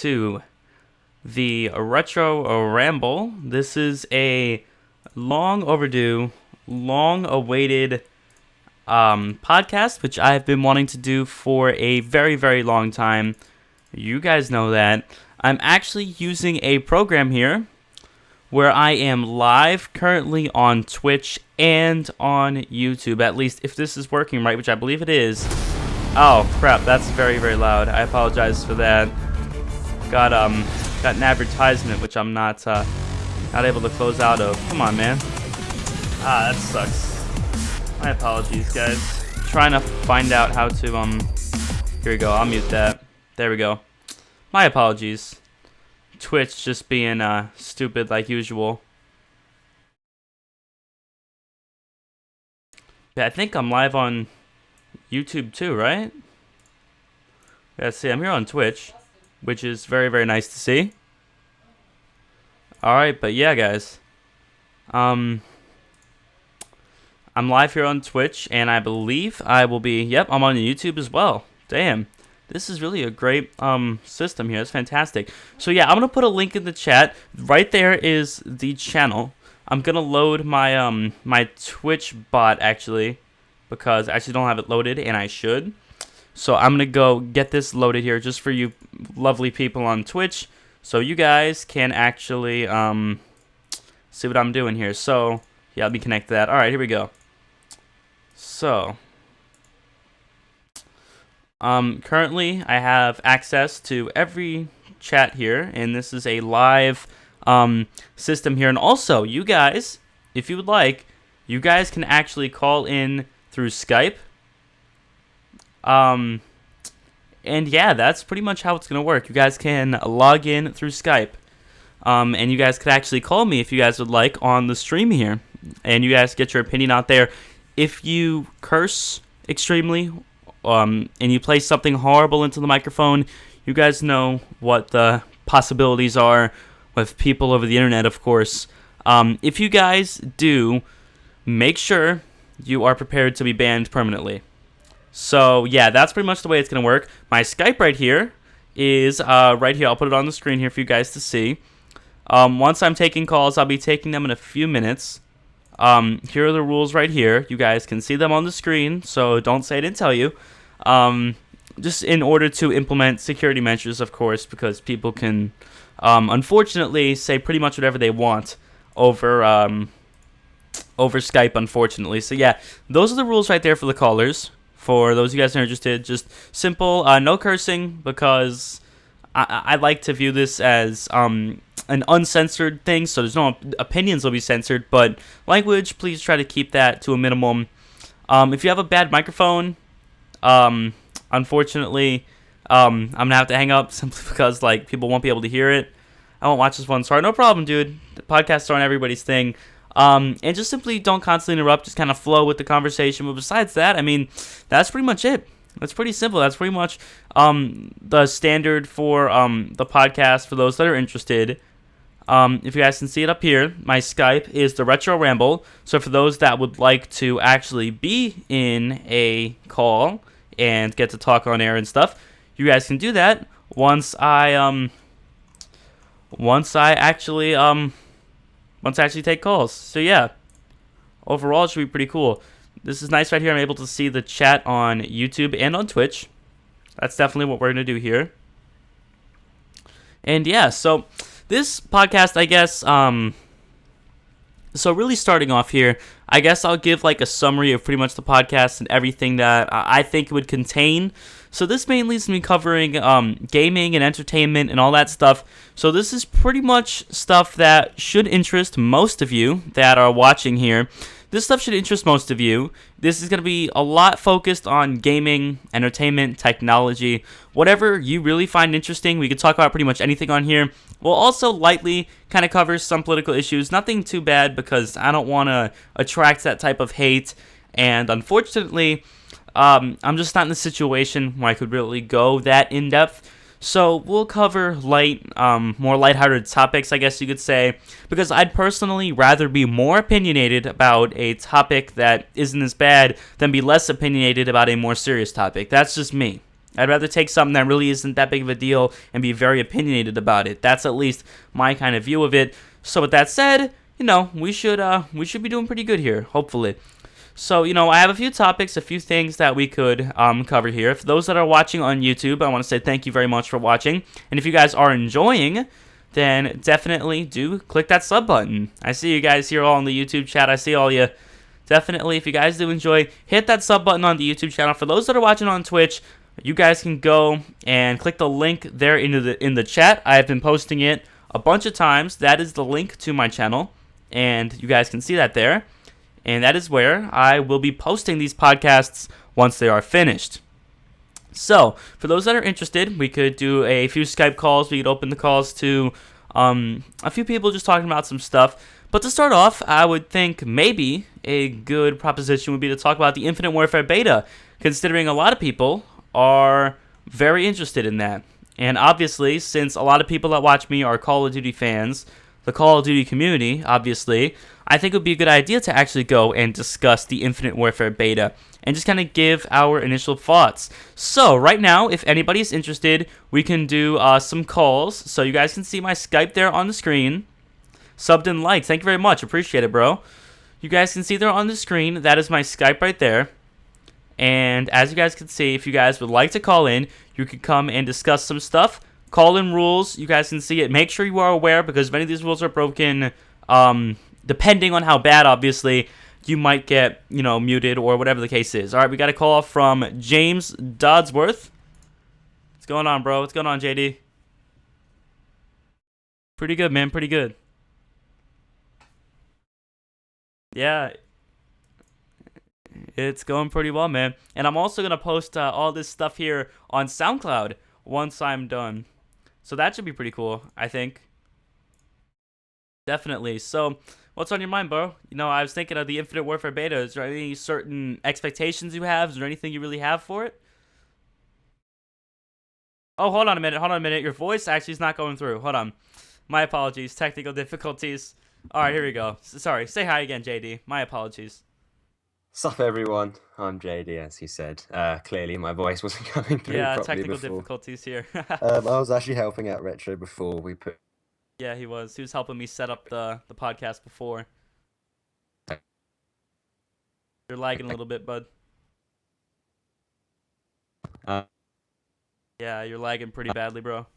to the Retro Ramble. This is a long overdue, long awaited podcast, which I've been wanting to do for a very, very long time. You guys know that. I'm actually using a program here where I am live currently on Twitch and on YouTube, at least if this is working right, which I believe it is. Oh crap, that's very, very loud. I apologize for that. Got an advertisement which I'm not able to close out of. Come on, man. That sucks. My apologies, guys. Trying to find out how to here we go. I'll mute that. There we go. My apologies. Twitch just being stupid like usual. Yeah, I think I'm live on YouTube too, right? Let's see, I'm here on Twitch, which is very, very nice to see. Alright, but yeah, guys. I'm live here on Twitch, and I believe I will be, yep, I'm on YouTube as well. Damn. This is really a great system here. It's fantastic. So yeah, I'm gonna put a link in the chat. Right there is the channel. I'm gonna load my my Twitch bot actually, because I actually don't have it loaded, and I should. So I'm gonna go get this loaded here just for you lovely people on Twitch, so you guys can actually see what I'm doing here. So yeah, let me connect that. All right, here we go. So. Currently, I have access to every chat here, and this is a live system here. And also, you guys, if you would like, you guys can actually call in through Skype. And yeah, that's pretty much how it's going to work. You guys can log in through Skype. And you guys could actually call me if you guys would like on the stream here. And you guys get your opinion out there. If you curse extremely, and you play something horrible into the microphone, you guys know what the possibilities are with people over the internet, of course. If you guys do, make sure you are prepared to be banned permanently. So, yeah, that's pretty much the way it's going to work. My Skype right here is right here. I'll put it on the screen here for you guys to see. Once I'm taking calls, I'll be taking them in a few minutes. Here are the rules right here. You guys can see them on the screen, so don't say I didn't tell you. Just in order to implement security measures, of course, because people can, unfortunately, say pretty much whatever they want over Skype, unfortunately. So yeah, those are the rules right there for the callers. For those of you guys who are interested, just simple, no cursing, because I like to view this as an uncensored thing, so there's no opinions will be censored, but language, please try to keep that to a minimum. If you have a bad microphone, unfortunately, I'm gonna have to hang up simply because like people won't be able to hear it. I won't watch this one. Sorry, no problem, dude. The podcasts aren't everybody's thing. And just simply don't constantly interrupt. Just kind of flow with the conversation. But besides that, I mean, that's pretty much it. That's pretty simple. That's pretty much the standard for the podcast for those that are interested. If you guys can see it up here, my Skype is the Retro Ramble. So for those that would like to actually be in a call and get to talk on air and stuff, you guys can do that once I actually take calls. So yeah, overall it should be pretty cool. This is nice right here. I'm able to see the chat on YouTube and on Twitch. That's definitely what we're gonna do here. And yeah, so this podcast, I guess, so really starting off here, I guess I'll give like a summary of pretty much the podcast and everything that I think it would contain. So this mainly is me covering gaming and entertainment and all that stuff. So this is pretty much stuff that should interest most of you that are watching here. This stuff should interest most of you. This is going to be a lot focused on gaming, entertainment, technology, whatever you really find interesting. We can talk about pretty much anything on here. We'll also lightly kind of cover some political issues. Nothing too bad because I don't want to attract that type of hate. And unfortunately, I'm just not in a situation where I could really go that in-depth. So we'll cover more lighthearted topics, I guess you could say, because I'd personally rather be more opinionated about a topic that isn't as bad than be less opinionated about a more serious topic. That's just me. I'd rather take something that really isn't that big of a deal and be very opinionated about it. That's at least my kind of view of it. So with that said, we should be doing pretty good here, hopefully. So, I have a few topics, a few things that we could cover here. For those that are watching on YouTube, I want to say thank you very much for watching. And if you guys are enjoying, then definitely do click that sub button. I see you guys here all in the YouTube chat. I see all you. Definitely, if you guys do enjoy, hit that sub button on the YouTube channel. For those that are watching on Twitch, you guys can go and click the link there in the chat. I have been posting it a bunch of times. That is the link to my channel, and you guys can see that there. And that is where I will be posting these podcasts once they are finished. So, for those that are interested, we could do a few Skype calls. We could open the calls to a few people just talking about some stuff. But to start off, I would think maybe a good proposition would be to talk about the Infinite Warfare beta, considering a lot of people are very interested in that. And obviously, since a lot of people that watch me are Call of Duty fans, the Call of Duty community, obviously, I think it would be a good idea to actually go and discuss the Infinite Warfare beta and just kind of give our initial thoughts. So, right now, if anybody's interested, we can do some calls. So, you guys can see my Skype there on the screen. Subbed and liked. Thank you very much. Appreciate it, bro. You guys can see there on the screen. That is my Skype right there. And as you guys can see, if you guys would like to call in, you could come and discuss some stuff. Call-in rules, you guys can see it. Make sure you are aware, because if any of these rules are broken, depending on how bad, obviously, you might get, muted or whatever the case is. All right, we got a call from James Dodsworth. What's going on, bro? What's going on, JD? Pretty good, man. Pretty good. Yeah, it's going pretty well, man. And I'm also going to post all this stuff here on SoundCloud once I'm done. So that should be pretty cool, I think. Definitely. So, what's on your mind, bro? I was thinking of the Infinite Warfare beta. Is there any certain expectations you have? Is there anything you really have for it? Oh, hold on a minute. Your voice actually is not going through. Hold on. My apologies. Technical difficulties. All right, here we go. Sorry. Say hi again, JD. My apologies. Sup, everyone. I'm JD, as he said. Clearly, my voice wasn't coming through properly technical before. difficulties here. I was actually helping out Retro before we put... Yeah, he was. He was helping me set up the podcast before. You're lagging a little bit, bud. Yeah, you're lagging pretty badly, bro.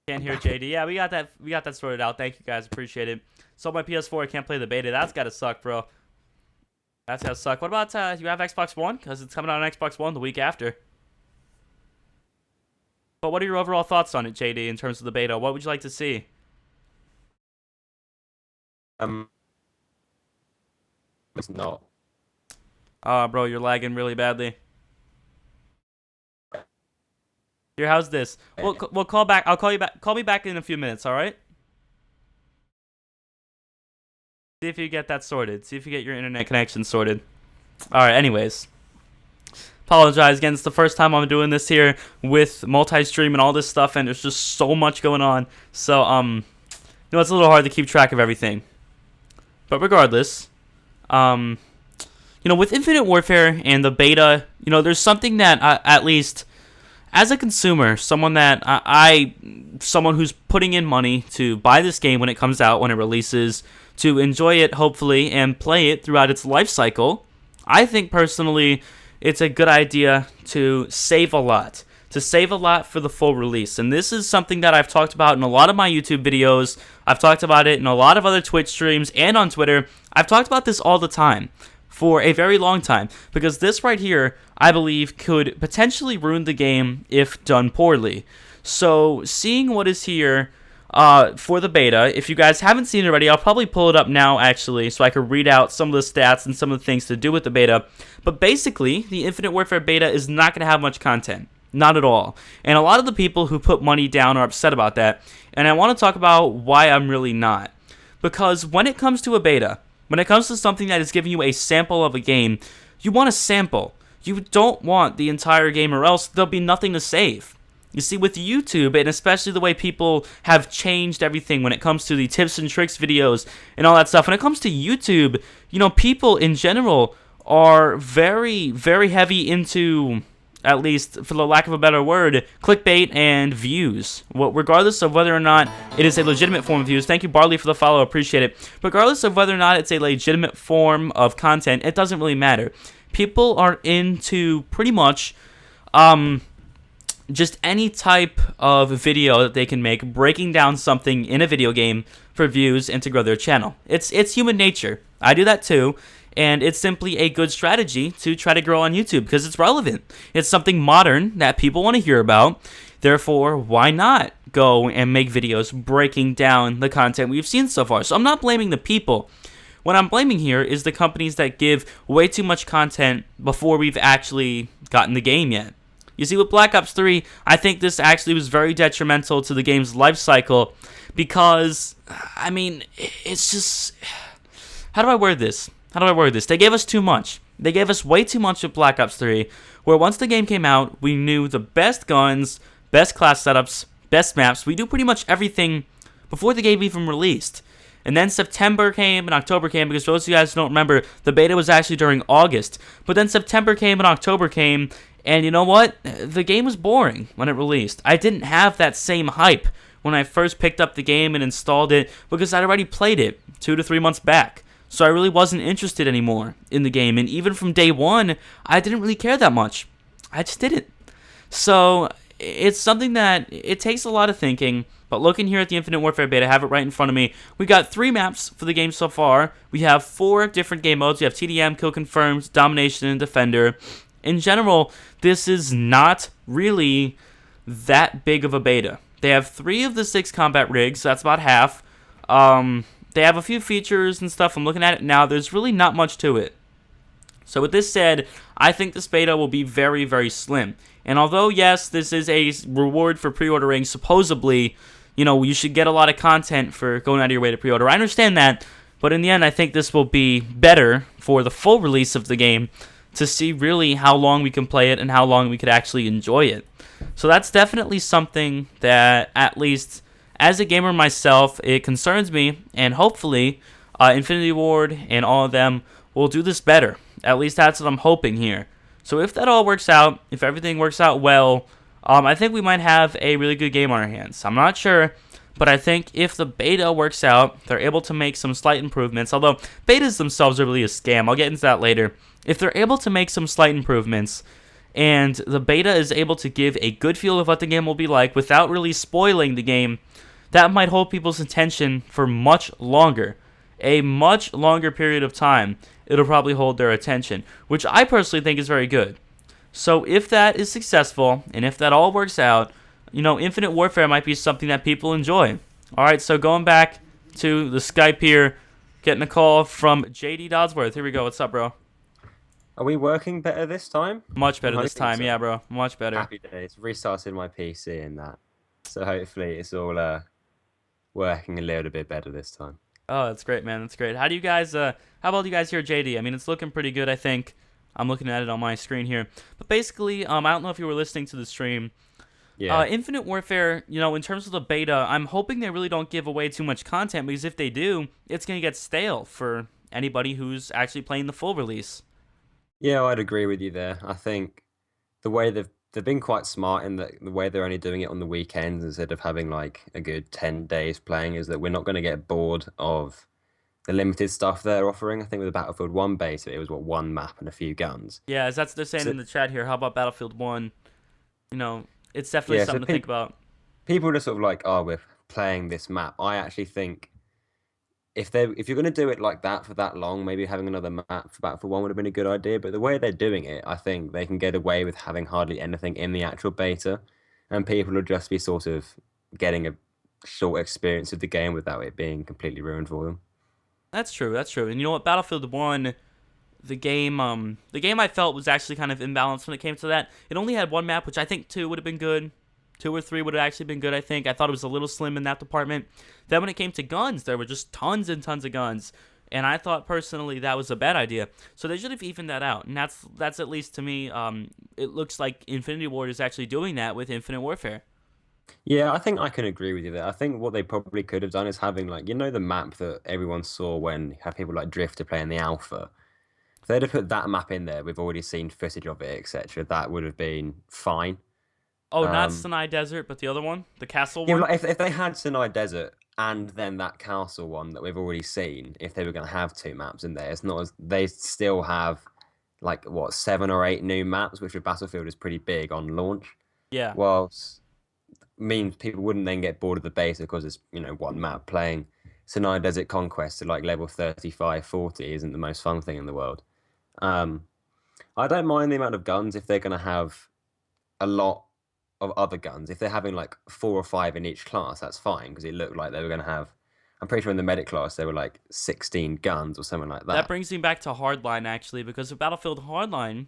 Can't hear JD. Yeah, we got that sorted out. Thank you guys, appreciate it. So my PS4, I can't play the beta. That's gotta suck, bro. That's gotta suck. What about you have Xbox One? Because it's coming out on Xbox One the week after. But what are your overall thoughts on it, JD, in terms of the beta? What would you like to see? It's not. Bro, you're lagging really badly. Here, how's this? We'll call back. I'll call you back. Call me back in a few minutes, all right? See if you get that sorted. See if you get your internet connection sorted. All right, anyways. Apologize again. It's the first time I'm doing this here with multi-stream and all this stuff, and there's just so much going on. So, it's a little hard to keep track of everything. But regardless, with Infinite Warfare and the beta, there's something that at least as a consumer, someone who's putting in money to buy this game when it comes out, when it releases, to enjoy it, hopefully, and play it throughout its life cycle, I think personally it's a good idea to save a lot. To save a lot for the full release. And this is something that I've talked about in a lot of my YouTube videos. I've talked about it in a lot of other Twitch streams and on Twitter. I've talked about this all the time. For a very long time, because this right here, I believe, could potentially ruin the game if done poorly. So, seeing what is here for the beta, if you guys haven't seen it already, I'll probably pull it up now, actually, so I can read out some of the stats and some of the things to do with the beta. But basically, the Infinite Warfare beta is not going to have much content. Not at all. And a lot of the people who put money down are upset about that, and I want to talk about why I'm really not. Because when it comes to a beta, when it comes to something that is giving you a sample of a game, you want a sample. You don't want the entire game, or else there'll be nothing to save. You see, with YouTube, and especially the way people have changed everything when it comes to the tips and tricks videos and all that stuff, when it comes to YouTube, people in general are very, very heavy into at least for the lack of a better word, clickbait and views. Well, regardless of whether or not it is a legitimate form of views, thank you, Barley, for the follow, appreciate it. Regardless of whether or not it's a legitimate form of content, it doesn't really matter. People are into pretty much just any type of video that they can make, breaking down something in a video game for views and to grow their channel. It's human nature. I do that too. And it's simply a good strategy to try to grow on YouTube because it's relevant. It's something modern that people want to hear about. Therefore, why not go and make videos breaking down the content we've seen so far? So I'm not blaming the people. What I'm blaming here is the companies that give way too much content before we've actually gotten the game yet. You see, with Black Ops 3, I think this actually was very detrimental to the game's life cycle because, I mean, it's just... How do I word this? They gave us too much. They gave us way too much with Black Ops 3, where once the game came out, we knew the best guns, best class setups, best maps. We knew pretty much everything before the game even released. And then September came and October came, because for those of you guys who don't remember, the beta was actually during August. But then September came and October came, and you know what? The game was boring when it released. I didn't have that same hype when I first picked up the game and installed it, because I'd already played it 2 to 3 months back. So I really wasn't interested anymore in the game. And even from day one, I didn't really care that much. I just didn't. So it's something that it takes a lot of thinking. But looking here at the Infinite Warfare beta, I have it right in front of me. We got 3 maps for the game so far. We have 4 different game modes. We have TDM, Kill Confirmed, Domination, and Defender. In general, this is not really that big of a beta. They have 3 of the 6 combat rigs. So that's about half. They have a few features and stuff. I'm looking at it now. There's really not much to it. So with this said, I think this beta will be very, very slim. And although, yes, this is a reward for pre-ordering, supposedly, you know, you should get a lot of content for going out of your way to pre-order. I understand that. But in the end, I think this will be better for the full release of the game to see really how long we can play it and how long we could actually enjoy it. So that's definitely something that, at least as a gamer myself, it concerns me, and hopefully Infinity Ward and all of them will do this better. At least that's what I'm hoping here. So if that all works out, if everything works out well, I think we might have a really good game on our hands. I'm not sure, but I think if the beta works out, they're able to make some slight improvements, although betas themselves are really a scam. I'll get into that later. If they're able to make some slight improvements, and the beta is able to give a good feel of what the game will be like without really spoiling the game, that might hold people's attention for much longer. A much longer period of time, it'll probably hold their attention, which I personally think is very good. So if that is successful, and if that all works out, you know, Infinite Warfare might be something that people enjoy. Alright, so going back to the Skype here, getting a call from JD Dodsworth. Here we go. What's up, bro? Are we working better this time? Much better this time, so. yeah, bro. Much better. Happy days. Restarted my PC and that. So hopefully it's all working a little bit better this time. Oh, that's great, man. That's great. How do you guys, how about you guys here, JD? I mean, it's looking pretty good, I think. I'm looking at it on my screen here. But basically, I don't know if you were listening to the stream. Yeah. Infinite Warfare, you know, in terms of the beta, I'm hoping they really don't give away too much content, because if they do, it's going to get stale for anybody who's actually playing the full release. Yeah, I'd agree with you there. I think the way they've been quite smart in the way they're only doing it on the weekends instead of having like a good 10 days playing is that we're not going to get bored of the limited stuff they're offering. I think with the Battlefield 1 base, it was what, 1 map and a few guns. Yeah, as that's they're saying So, in the chat here. How about Battlefield 1? You know, it's definitely yeah, something to think about. people are sort of like, oh, we're playing this map. I actually think if you're going to do it like that for that long, maybe having another map for Battlefield 1 would have been a good idea. But the way they're doing it, I think they can get away with having hardly anything in the actual beta, and people will just be sort of getting a short experience of the game without it being completely ruined for them. That's true. That's true. And you know what? Battlefield 1, the game I felt was actually kind of imbalanced when it came to that. It only had 1 map, which I think 2 would have been good. 2 or 3 would have actually been good, I think. I thought it was a little slim in that department. Then when it came to guns, there were just tons and tons of guns. And I thought, personally, that was a bad idea. So they should have evened that out. And that's at least, to me, it looks like Infinity Ward is actually doing that with Infinite Warfare. Yeah, I think I can agree with you there. I think what they probably could have done is having, like, the map that everyone saw when you have people like Drifter playing the alpha. they'd have put that map in there, we've already seen footage of it, etc. That would have been fine. Oh, not Um, Sinai Desert, but the other one, the castle yeah, but one. like if they had Sinai Desert and then that castle one that we've already seen, if they were going to have two maps in there, it's not as they still have like what 7 or 8 new maps, which with Battlefield is pretty big on launch. Yeah, Whilst means people wouldn't then get bored of the base because it's one map. Playing Sinai Desert Conquest to like level 35, 40 isn't the most fun thing in the world. Um, I don't mind the amount of guns if they're going to have a lot of other guns. If they're having like 4 or 5 in each class, that's fine because it looked like they were going to have. I'm pretty sure in the medic class there were like 16 guns or something like that that. brings me back to Hardline actually, because with Battlefield Hardline,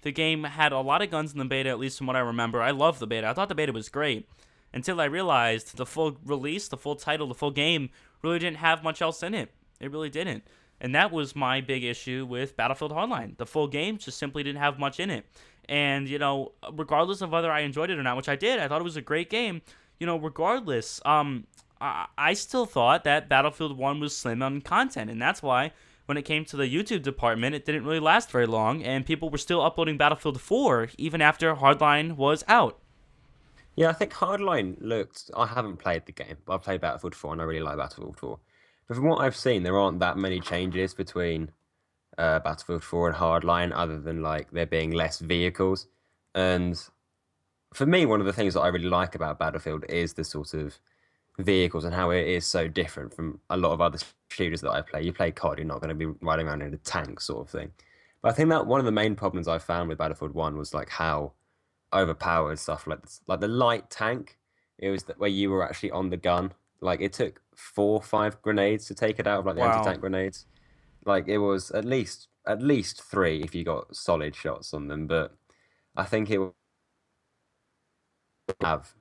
the game had a lot of guns in the beta, at least from what I remember. I love the beta. I thought the beta was great until I realized the full release, the full title, the full game really didn't have much else in it. It really didn't. And that was my big issue with Battlefield Hardline. The full game just simply didn't have much in it. And, regardless of whether I enjoyed it or not, which I did, I thought it was a great game. Regardless, I still thought that Battlefield 1 was slim on content. And that's why when it came to the YouTube department, it didn't really last very long. And people were still uploading Battlefield 4 even after Hardline was out. Yeah, I think Hardline looked. I haven't played the game, but I've played Battlefield 4 and I really like Battlefield 4. But from what I've seen, there aren't that many changes between Battlefield 4 and Hardline, other than like there being less vehicles. And for me, one of the things that I really like about Battlefield is the sort of vehicles and how it is so different from a lot of other shooters that I play. You play COD, you're not going to be riding around in a tank sort of thing. But I think that one of the main problems I found with Battlefield 1 was like how overpowered stuff like the light tank. It was where you were actually on the gun. Like it took 4 or 5 grenades to take it out of like the Wow. anti-tank grenades. Like it was at least 3 if you got solid shots on them. But I think it would have.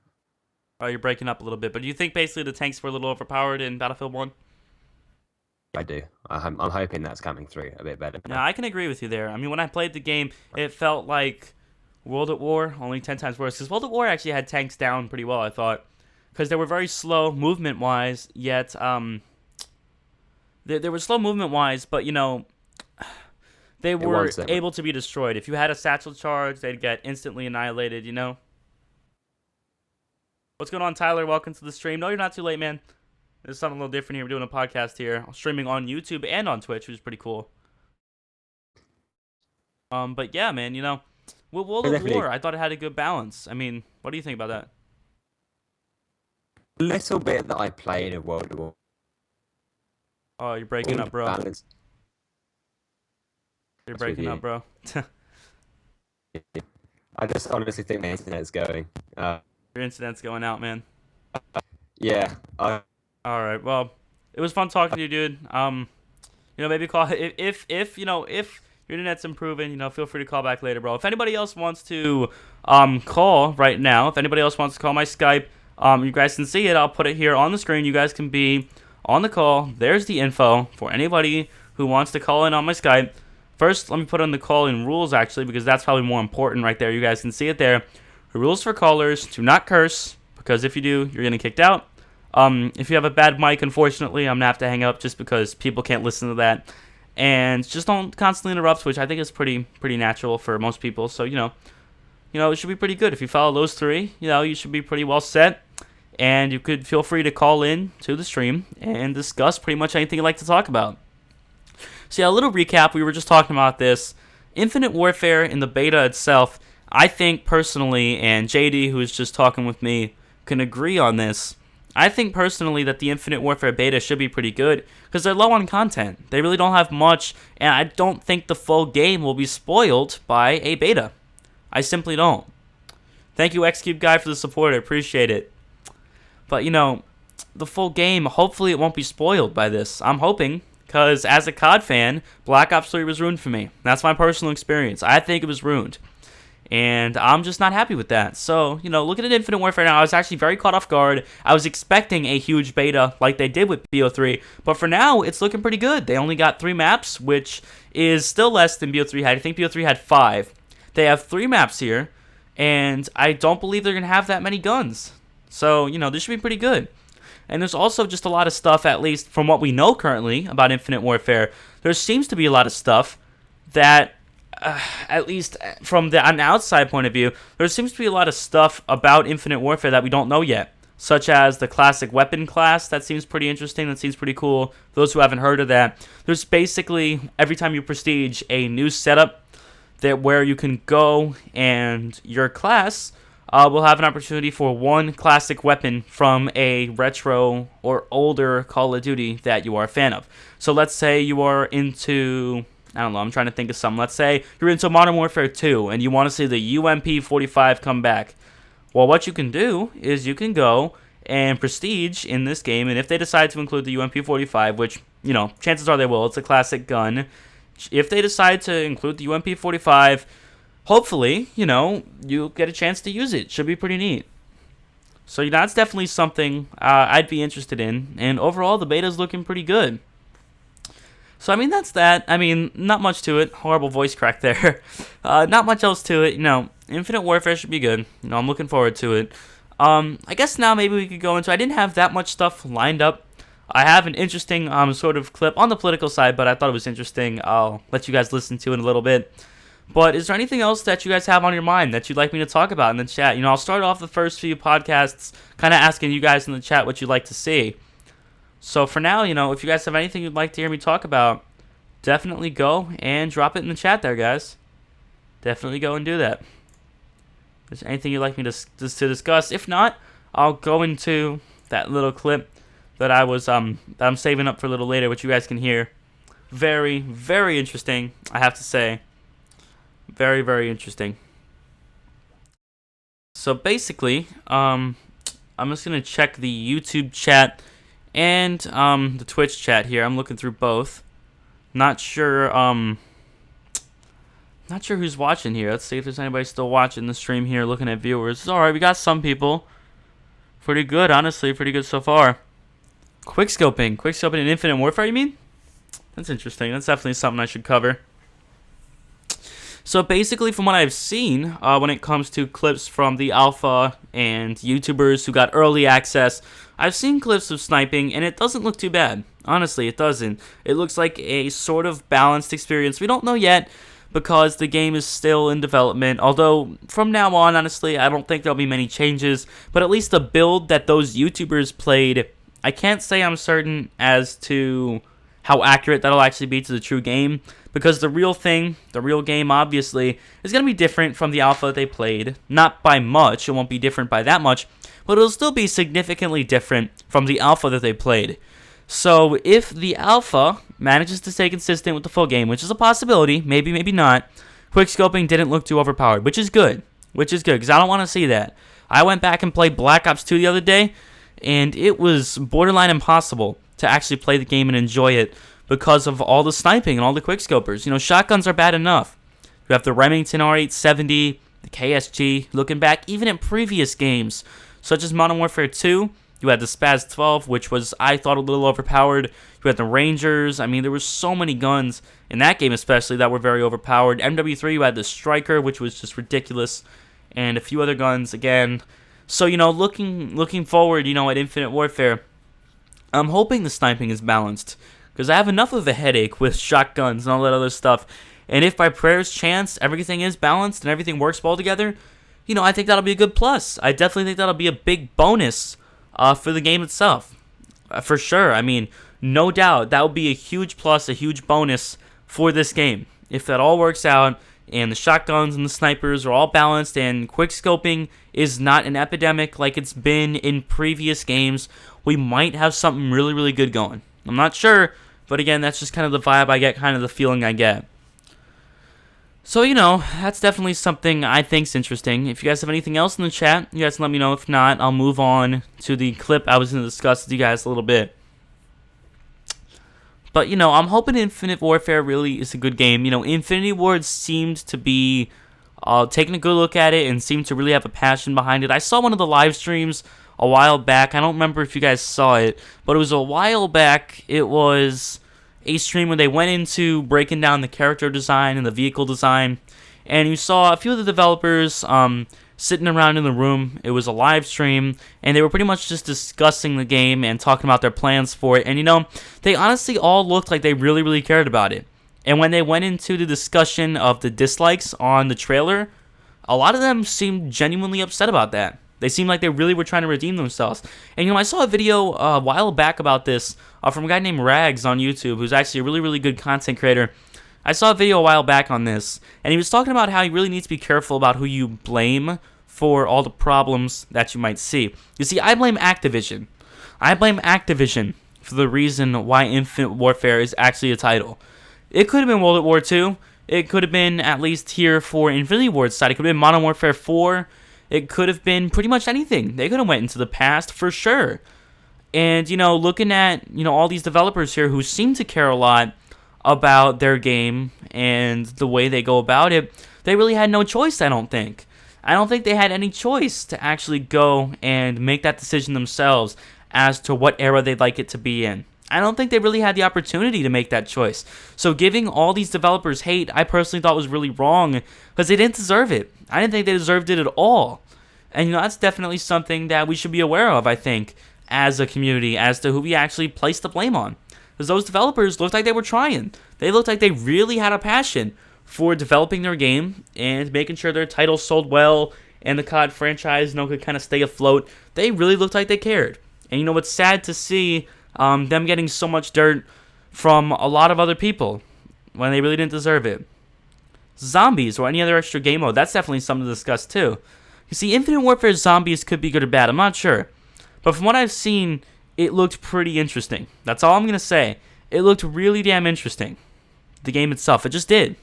Oh, you're breaking up a little bit. But do you think basically the tanks were a little overpowered in Battlefield 1? I do. I'm hoping that's coming through a bit better Yeah, now. I can agree with you there. I mean, when I played the game, it felt like World at War, only 10 times worse. Because World at War actually had tanks down pretty well, I thought. Because they were very slow movement-wise, yet they were slow movement-wise, but, they It were wants them. able to be destroyed. If you had a satchel charge, they'd get instantly annihilated. What's going on, Tyler? Welcome to the stream. No, you're not too late, man. There's something a little different here. We're doing a podcast here, streaming on YouTube and on Twitch, which is pretty cool. But yeah, man, with World But of definitely War, I thought it had a good balance. I mean, what do you think about that? a little bit that I played of World War Oh, you're breaking up, seemed bro. balanced You're with breaking up, you. bro. I just honestly think the internet's going. Your internet's going out, man. Yeah, All right. Well, it was fun talking to you, dude. Maybe call if your internet's improving. Feel free to call back later, bro. If anybody else wants to call right now, if anybody else wants to call my Skype, you guys can see it. I'll put it here on the screen. You guys can be on the call. There's the info for anybody who wants to call in on my Skype. First, let me put on the call-in rules, actually, because that's probably more important right there. You guys can see it there. The rules for callers: do not curse, because if you do, you're getting kicked out. If you have a bad mic, unfortunately, I'm going to have to hang up just because people can't listen to that. And just don't constantly interrupt, which I think is pretty natural for most people. So, it should be pretty good. If you follow those three, you should be pretty well set. And you could feel free to call in to the stream and discuss pretty much anything you'd like to talk about. So yeah, a little recap. We were just talking about this. Infinite Warfare in the beta itself, I think personally, and JD, who is just talking with me, can agree on this. I think personally that the Infinite Warfare beta should be pretty good because they're low on content. They really don't have much, and I don't think the full game will be spoiled by a beta. I simply don't. Thank you, Xcube Guy, for the support. I appreciate it. But, the full game, hopefully it won't be spoiled by this. I'm hoping, because as a COD fan, Black Ops 3 was ruined for me. That's my personal experience. I think it was ruined. And I'm just not happy with that. So, looking at Infinite Warfare now, I was actually very caught off guard. I was expecting a huge beta like they did with BO3. But for now, it's looking pretty good. They only got 3 maps, which is still less than BO3 had. I think BO3 had 5. They have 3 maps here. And I don't believe they're going to have that many guns. So, this should be pretty good. And there's also just a lot of stuff, at least from what we know currently about Infinite Warfare. There seems to be a lot of stuff that, at least from an outside point of view, there seems to be a lot of stuff about Infinite Warfare that we don't know yet, such as the classic weapon class. That seems pretty interesting. That seems pretty cool. Those who haven't heard of that, there's basically, every time you prestige, a new setup that where you can go and your class will have an opportunity for one classic weapon from a retro or older Call of Duty that you are a fan of. So let's say you are into, I don't know, I'm trying to think of something. Let's say you're into Modern Warfare 2 and you want to see the UMP-45 come back. Well, what you can do is you can go and prestige in this game, and if they decide to include the UMP-45, which, chances are they will, it's a classic gun. If they decide to include the UMP-45, hopefully, you get a chance to use it. Should be pretty neat. So, that's definitely something I'd be interested in. And overall, the beta's looking pretty good. So, that's that. Not much to it. Horrible voice crack there. Not much else to it. Infinite Warfare should be good. I'm looking forward to it. I guess now maybe we could go into, I didn't have that much stuff lined up. I have an interesting sort of clip on the political side, but I thought it was interesting. I'll let you guys listen to it in a little bit. But is there anything else that you guys have on your mind that you'd like me to talk about in the chat? I'll start off the first few podcasts kind of asking you guys in the chat what you'd like to see. So for now, if you guys have anything you'd like to hear me talk about, definitely go and drop it in the chat there, guys. Definitely go and do that. Is there anything you'd like me to discuss? If not, I'll go into that little clip that I'm saving up for a little later, which you guys can hear. Very, very interesting, I have to say. Very, very interesting. So basically, I'm just gonna check the YouTube chat and the Twitch chat here. I'm looking through both. Not sure who's watching here. Let's see if there's anybody still watching the stream here, looking at viewers. Alright, we got some people. Pretty good, honestly. Pretty good so far. Quickscoping in Infinite Warfare, you mean? That's interesting. That's definitely something I should cover. So basically, from what I've seen, when it comes to clips from the alpha and YouTubers who got early access, I've seen clips of sniping, and it doesn't look too bad. Honestly, it doesn't. It looks like a sort of balanced experience. We don't know yet, because the game is still in development. Although, from now on, honestly, I don't think there'll be many changes. But at least the build that those YouTubers played, I can't say I'm certain as to how accurate that'll actually be to the true game. Because the real game, obviously, is going to be different from the alpha they played. Not by much, it won't be different by that much. But it'll still be significantly different from the alpha that they played. So, if the alpha manages to stay consistent with the full game, which is a possibility, maybe, maybe not, quickscoping didn't look too overpowered, which is good, because I don't want to see that. I went back and played Black Ops 2 the other day, and it was borderline impossible to actually play the game and enjoy it because of all the sniping and all the quickscopers. Shotguns are bad enough. You have the Remington R870, the KSG, looking back, even in previous games, such as Modern Warfare 2, you had the Spaz 12, which was, I thought, a little overpowered. You had the Rangers. There were so many guns in that game especially that were very overpowered. MW3, you had the Striker, which was just ridiculous, and a few other guns again. So, looking forward, at Infinite Warfare, I'm hoping the sniping is balanced, because I have enough of a headache with shotguns and all that other stuff. And if by prayer's chance everything is balanced and everything works well together, I think that'll be a good plus. I definitely think that'll be a big bonus for the game itself. For sure. No doubt, that would be a huge plus, a huge bonus for this game. If that all works out, and the shotguns and the snipers are all balanced, and quickscoping is not an epidemic like it's been in previous games, we might have something really, really good going. I'm not sure, but again, that's just kind of the vibe I get, kind of the feeling I get. So, that's definitely something I think's interesting. If you guys have anything else in the chat, you guys can let me know. If not, I'll move on to the clip I was going to discuss with you guys a little bit. But, I'm hoping Infinite Warfare really is a good game. Infinity Ward seemed to be taking a good look at it and seemed to really have a passion behind it. I saw one of the live streams a while back. I don't remember if you guys saw it, but it was a while back. It was a stream where they went into breaking down the character design and the vehicle design, and you saw a few of the developers sitting around in the room. It was a live stream, and they were pretty much just discussing the game and talking about their plans for it, and they honestly all looked like they really, really cared about it. And when they went into the discussion of the dislikes on the trailer, a lot of them seemed genuinely upset about that. They seemed like they really were trying to redeem themselves. And, I saw a video a while back about this from a guy named Rags on YouTube, who's actually a really, really good content creator. I saw a video a while back on this, and he was talking about how you really need to be careful about who you blame for all the problems that you might see. You see, I blame Activision. I blame Activision for the reason why Infinite Warfare is actually a title. It could have been World at War II. It could have been, at least here for Infinity Ward's side, it could have been Modern Warfare 4. It could have been pretty much anything. They could have went into the past for sure. And, looking at, all these developers here who seem to care a lot about their game and the way they go about it, they really had no choice, I don't think. I don't think they had any choice to actually go and make that decision themselves as to what era they'd like it to be in. I don't think they really had the opportunity to make that choice. So giving all these developers hate, I personally thought was really wrong because they didn't deserve it. I didn't think they deserved it at all. And that's definitely something that we should be aware of, I think, as a community, as to who we actually place the blame on. Because those developers looked like they were trying. They looked like they really had a passion for developing their game and making sure their titles sold well and the COD franchise could kind of stay afloat. They really looked like they cared. And it's sad to see them getting so much dirt from a lot of other people when they really didn't deserve it. Zombies or any other extra game mode, that's definitely something to discuss too. You see, Infinite Warfare Zombies could be good or bad, I'm not sure. But from what I've seen, it looked pretty interesting. That's all I'm going to say. It looked really damn interesting. The game itself, it just did.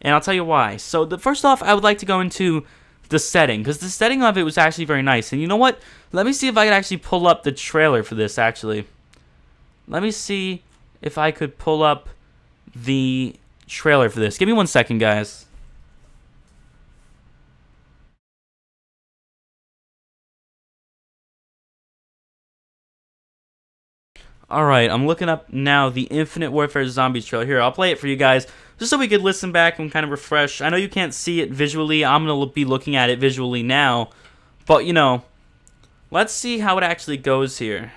And I'll tell you why. So, first off, I would like to go into the setting, because the setting of it was actually very nice. And you know what? Let me see if I can actually pull up the trailer for this, actually. Let me see if I could pull up the trailer for this. Give me 1 second, guys. Alright, I'm looking up now the Infinite Warfare Zombies trailer. Here, I'll play it for you guys, just so we could listen back and kind of refresh. I know you can't see it visually. I'm going to be looking at it visually now. But, let's see how it actually goes here.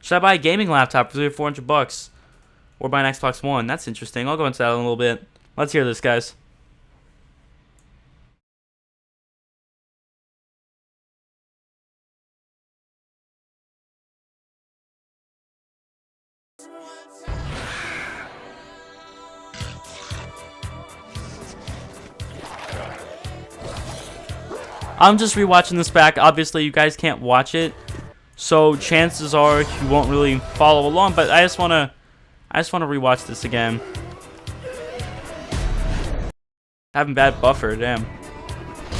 Should I buy a gaming laptop for $300 or $400? Or buy an Xbox One? That's interesting. I'll go into that in a little bit. Let's hear this, guys. I'm just rewatching this back. Obviously, you guys can't watch it, so chances are you won't really follow along. But I just wanna rewatch this again. Having bad buffer, damn.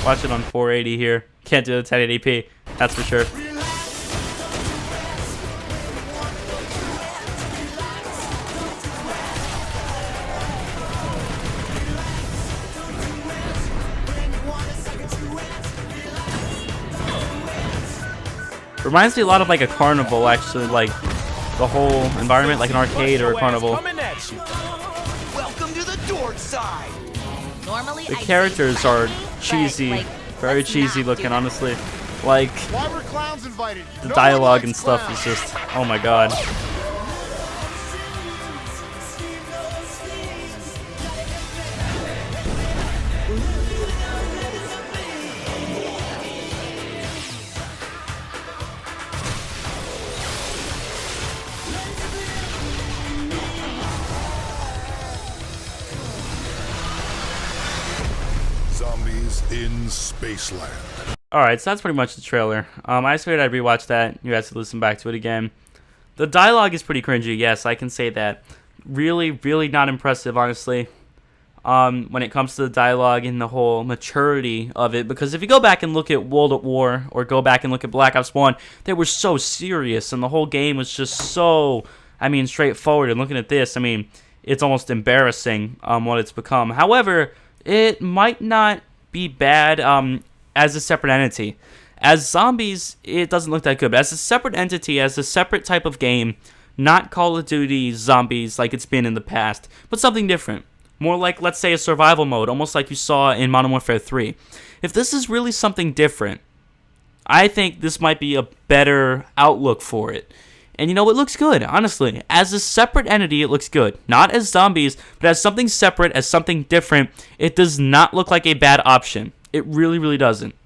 Watch it on 480 here. Can't do the 1080p. That's for sure. Reminds me a lot of like a carnival, actually, like the whole environment, like an arcade or a carnival. Welcome to the dork side. Normally, the characters are cheesy, very cheesy looking, honestly. Like the dialogue and stuff is just, oh my god. In Spaceland. Alright, so that's pretty much the trailer. I just figured I'd rewatch that. You guys could listen back to it again. The dialogue is pretty cringy, yes, I can say that. Really, really not impressive, honestly. When it comes to the dialogue and the whole maturity of it. Because if you go back and look at World at War, or go back and look at Black Ops 1, they were so serious, and the whole game was just so, straightforward. And looking at this, it's almost embarrassing what it's become. However, it might not be bad as a separate entity. As zombies, it doesn't look that good. But as a separate entity, as a separate type of game, not Call of Duty zombies like it's been in the past, but something different. More like, let's say, a survival mode, almost like you saw in Modern Warfare 3. If this is really something different, I think this might be a better outlook for it. And it looks good, honestly. As a separate entity, it looks good. Not as zombies, but as something separate, as something different. It does not look like a bad option. It really, really doesn't.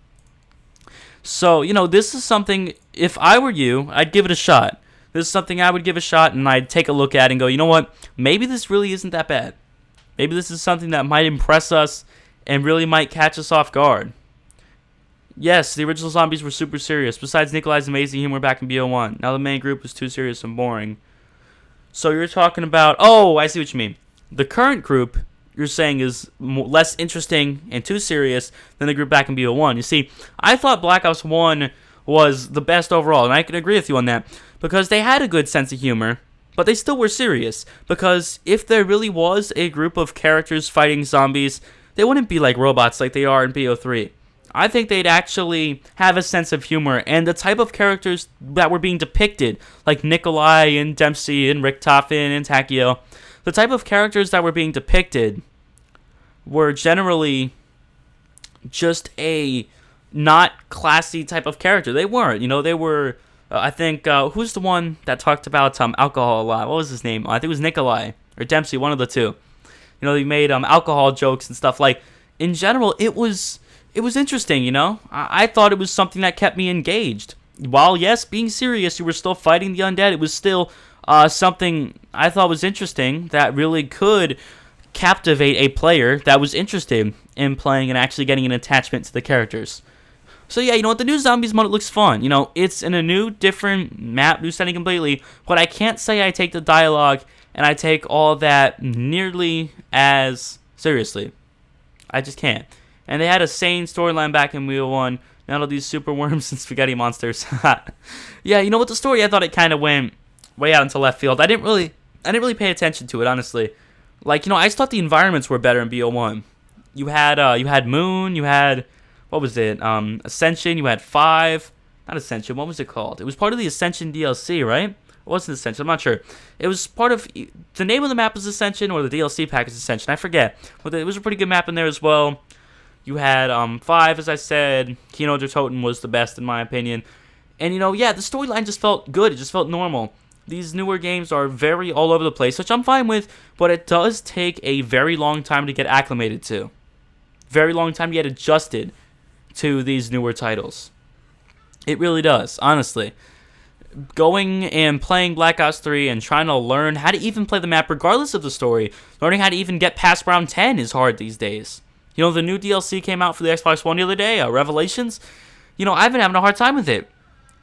So, this is something, if I were you, I'd give it a shot. This is something I would give a shot, and I'd take a look at and go, you know what? Maybe this really isn't that bad. Maybe this is something that might impress us and really might catch us off guard. Yes, the original zombies were super serious. Besides Nikolai's amazing humor back in BO1. Now the main group was too serious and boring. So you're talking about... Oh, I see what you mean. The current group, you're saying, is less interesting and too serious than the group back in BO1. You see, I thought Black Ops 1 was the best overall, and I can agree with you on that. Because they had a good sense of humor, but they still were serious. Because if there really was a group of characters fighting zombies, they wouldn't be like robots like they are in BO3. I think they'd actually have a sense of humor, and the type of characters that were being depicted, like Nikolai and Dempsey and Richtofen and Takio, the type of characters that were being depicted were generally just a not classy type of character. They weren't, they were, I think, who's the one that talked about alcohol a lot? What was his name? I think it was Nikolai or Dempsey, one of the two. They made alcohol jokes and stuff. Like, in general, it was interesting, I thought it was something that kept me engaged. While, yes, being serious, you were still fighting the undead. It was still something I thought was interesting that really could captivate a player that was interested in playing and actually getting an attachment to the characters. So, yeah, the new Zombies mode looks fun. It's in a new, different map, new setting completely, but I can't say I take the dialogue and I take all that nearly as seriously. I just can't. And they had a sane storyline back in Wheel 1. None of these super worms and spaghetti monsters. Yeah, with the story, I thought it kind of went way out into left field. I didn't really pay attention to it, honestly. Like, I just thought the environments were better in BO1. You had Moon, you had, what was it? Ascension, you had 5. Not Ascension, what was it called? It was part of the Ascension DLC, right? It wasn't Ascension, I'm not sure. It was part of, the name of the map is Ascension, or the DLC pack is Ascension, I forget. But it was a pretty good map in there as well. You had 5, as I said. Kino der Toten was the best, in my opinion. And, yeah, the storyline just felt good. It just felt normal. These newer games are very all over the place, which I'm fine with, but it does take a very long time to get acclimated to. Very long time to get adjusted to these newer titles. It really does, honestly. Going and playing Black Ops 3 and trying to learn how to even play the map regardless of the story, learning how to even get past round 10 is hard these days. The new DLC came out for the Xbox One the other day, Revelations. I've been having a hard time with it.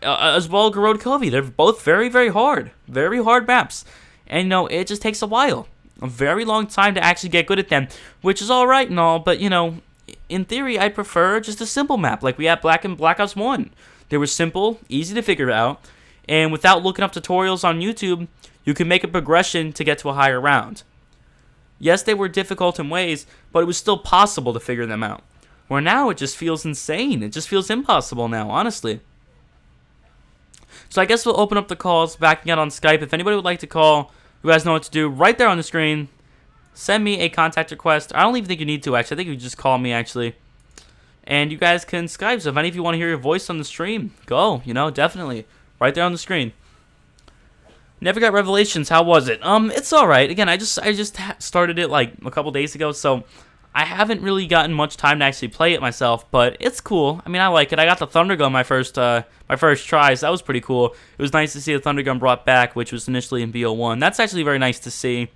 As well as Road Covey. They're both very, very hard. Very hard maps. And, it just takes a while. A very long time to actually get good at them, which is alright and all, but, in theory, I prefer just a simple map, like we had Black Ops 1. They were simple, easy to figure out, and without looking up tutorials on YouTube, you can make a progression to get to a higher round. Yes, they were difficult in ways, but it was still possible to figure them out. Where now, it just feels insane. It just feels impossible now, honestly. So I guess we'll open up the calls, backing out on Skype. If anybody would like to call, you guys know what to do. Right there on the screen, send me a contact request. I don't even think you need to, actually. I think you just call me, actually. And you guys can Skype. So if any of you want to hear your voice on the stream, go, definitely. Right there on the screen. Never got Revelations. How was it? It's all right. Again, I just started it like a couple days ago, so I haven't really gotten much time to actually play it myself. But it's cool. I mean, I like it. I got the Thunder Gun my first try, so that was pretty cool. It was nice to see the Thunder Gun brought back, which was initially in BO1. That's actually very nice to see.